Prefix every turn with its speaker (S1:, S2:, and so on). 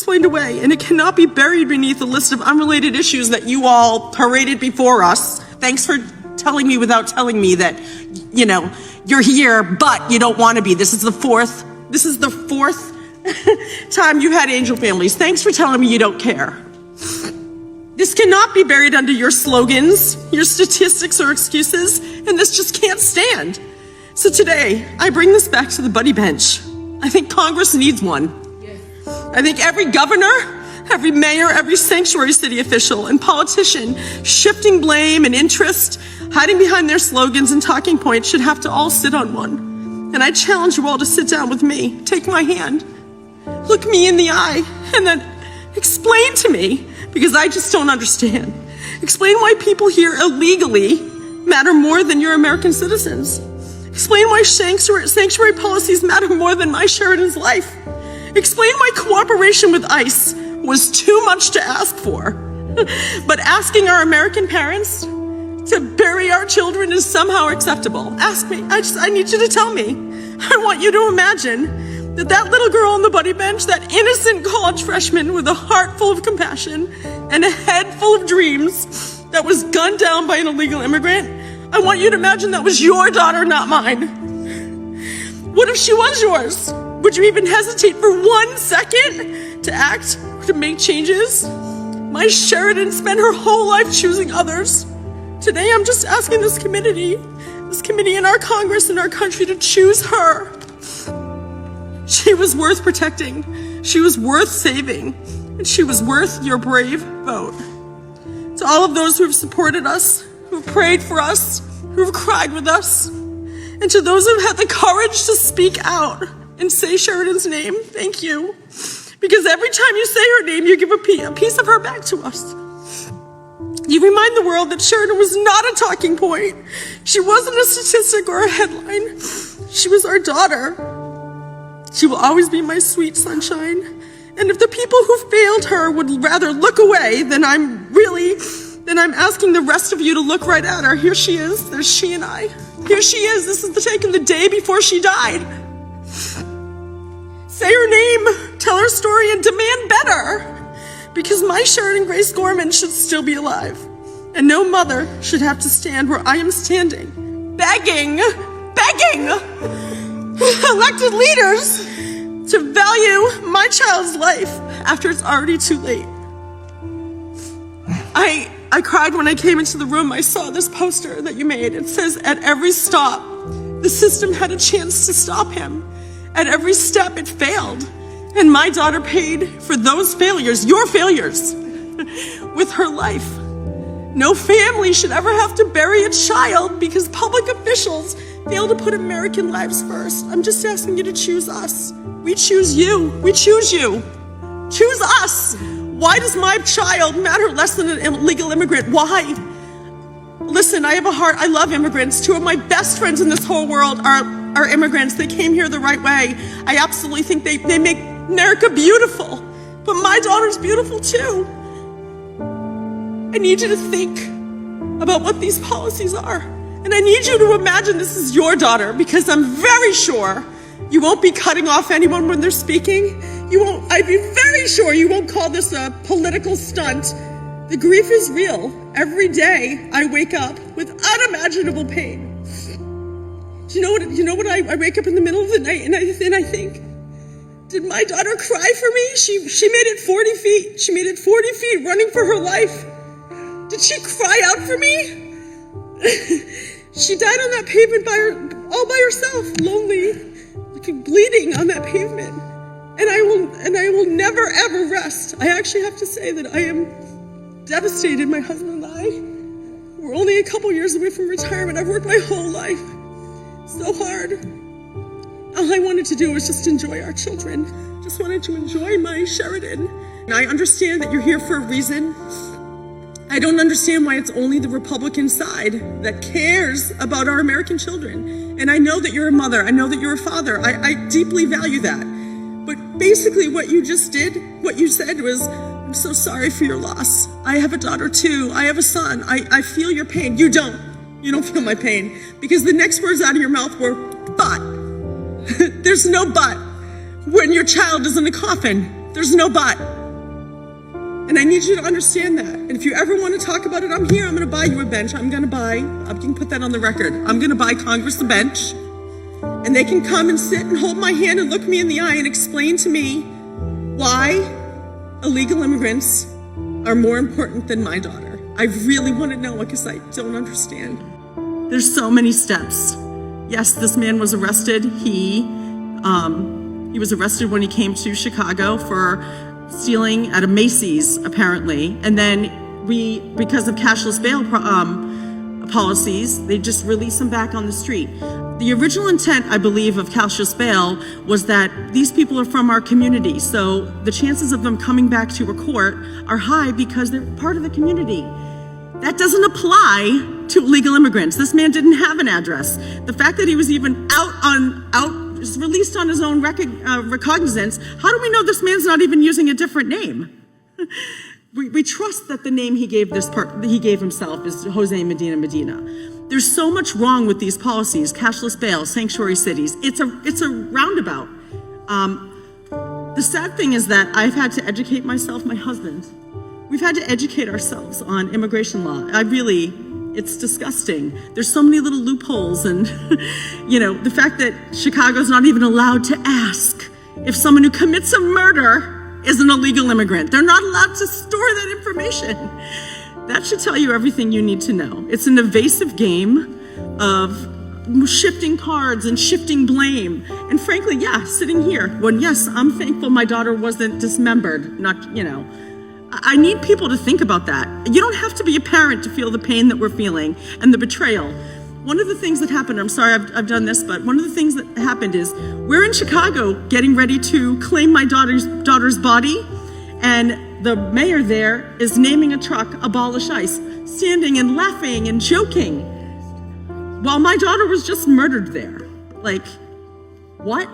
S1: explained away, and it cannot be buried beneath a list of unrelated issues that you all paraded before us. Thanks for telling me without telling me that, you're here, but you don't want to be. This is the fourth time you had angel families. Thanks for telling me you don't care. This cannot be buried under your slogans, your statistics, or excuses, and this just can't stand. So today, I bring this back to the buddy bench. I think Congress needs one. I think every governor, every mayor, every sanctuary city official and politician shifting blame and interest, hiding behind their slogans and talking points should have to all sit on one. And I challenge you all to sit down with me, take my hand, look me in the eye, and then explain to me, because I just don't understand. Explain why people here illegally matter more than your American citizens. Explain why sanctuary policies matter more than my Sheridan's life. Explain why cooperation with ICE was too much to ask for. But asking our American parents to bury our children is somehow acceptable. Ask me. I need you to tell me. I want you to imagine that little girl on the buddy bench, that innocent college freshman with a heart full of compassion and a head full of dreams that was gunned down by an illegal immigrant, I want you to imagine that was your daughter, not mine. What if she was yours? Would you even hesitate for 1 second to act, to make changes? My Sheridan spent her whole life choosing others. Today, I'm just asking this committee in our Congress, in our country, to choose her. She was worth protecting. She was worth saving. And she was worth your brave vote. To all of those who have supported us, who have prayed for us, who have cried with us, and to those who have had the courage to speak out and say Sheridan's name, thank you. Because every time you say her name, you give a piece of her back to us. You remind the world that Sheridan was not a talking point. She wasn't a statistic or a headline. She was our daughter. She will always be my sweet sunshine. And if the people who failed her would rather look away, then I'm asking the rest of you to look right at her. Here she is. There's she and I. Here she is. This is taken the day before she died. Say her name, tell her story, and demand better. Because my Sheridan Grace Gorman should still be alive. And no mother should have to stand where I am standing, begging elected leaders to value my child's life after it's already too late. I cried when I came into the room. I saw this poster that you made. It says, at every stop, the system had a chance to stop him. At every step, it failed. And my daughter paid for those failures, your failures, with her life. No family should ever have to bury a child because public officials fail to put American lives first. I'm just asking you to choose us. We choose you. We choose you. Choose us. Why does my child matter less than an illegal immigrant? Why? Listen, I have a heart. I love immigrants. Two of my best friends in this whole world are immigrants. They came here the right way. I absolutely think they make America beautiful. But my daughter's beautiful too. I need you to think about what these policies are. And I need you to imagine this is your daughter, because I'm very sure you won't be cutting off anyone when they're speaking. I'd be very sure you won't call this a political stunt. The grief is real. Every day I wake up with unimaginable pain. Do you know what I wake up in the middle of the night and I think, did my daughter cry for me? She made it 40 feet. She made it 40 feet running for her life. Did she cry out for me? She died on that pavement all by herself, lonely, bleeding on that pavement. And I will never ever rest. I actually have to say that I am devastated. My husband and I, we're only a couple years away from retirement. I've worked my whole life so hard. All I wanted to do was just enjoy our children. Just wanted to enjoy my Sheridan. And I understand that you're here for a reason. I don't understand why it's only the Republican side that cares about our American children. And I know that you're a mother. I know that you're a father. I deeply value that. But basically what you just did, what you said was, I'm so sorry for your loss. I have a daughter too. I have a son. I feel your pain. You don't. You don't feel my pain. Because the next words out of your mouth were, but. There's no but when your child is in a coffin. There's no but. And I need you to understand that. And if you ever want to talk about it, I'm here. I'm going to buy you a bench. You can put that on the record. I'm going to buy Congress a bench. And they can come and sit and hold my hand and look me in the eye and explain to me why illegal immigrants are more important than my daughter. I really want to know because I don't understand. There's so many steps. Yes, this man was arrested. He was arrested when he came to Chicago for stealing at a Macy's, apparently. And then because of cashless bail policies, they just released him back on the street. The original intent, I believe, of cashless bail was that these people are from our community, so the chances of them coming back to a court are high because they're part of the community. That doesn't apply to illegal immigrants. This man didn't have an address. The fact that he was even released on his own recognizance, how do we know this man's not even using a different name? We trust that the name he gave himself is Jose Medina. There's so much wrong with these policies, cashless bail, sanctuary cities. It's a roundabout. The sad thing is that I've had to educate myself, my husband. We've had to educate ourselves on immigration law. It's disgusting. There's so many little loopholes, and the fact that Chicago's not even allowed to ask if someone who commits a murder is an illegal immigrant. They're not allowed to store that information. That should tell you everything you need to know. It's an evasive game of shifting cards and shifting blame. And frankly, sitting here, yes, I'm thankful my daughter wasn't dismembered, I need people to think about that. You don't have to be a parent to feel the pain that we're feeling and the betrayal. One of the things that happened, I'm sorry I've done this, but one of the things that happened is we're in Chicago getting ready to claim my daughter's body, and the mayor there is naming a truck Abolish ICE, standing and laughing and joking while my daughter was just murdered there. What?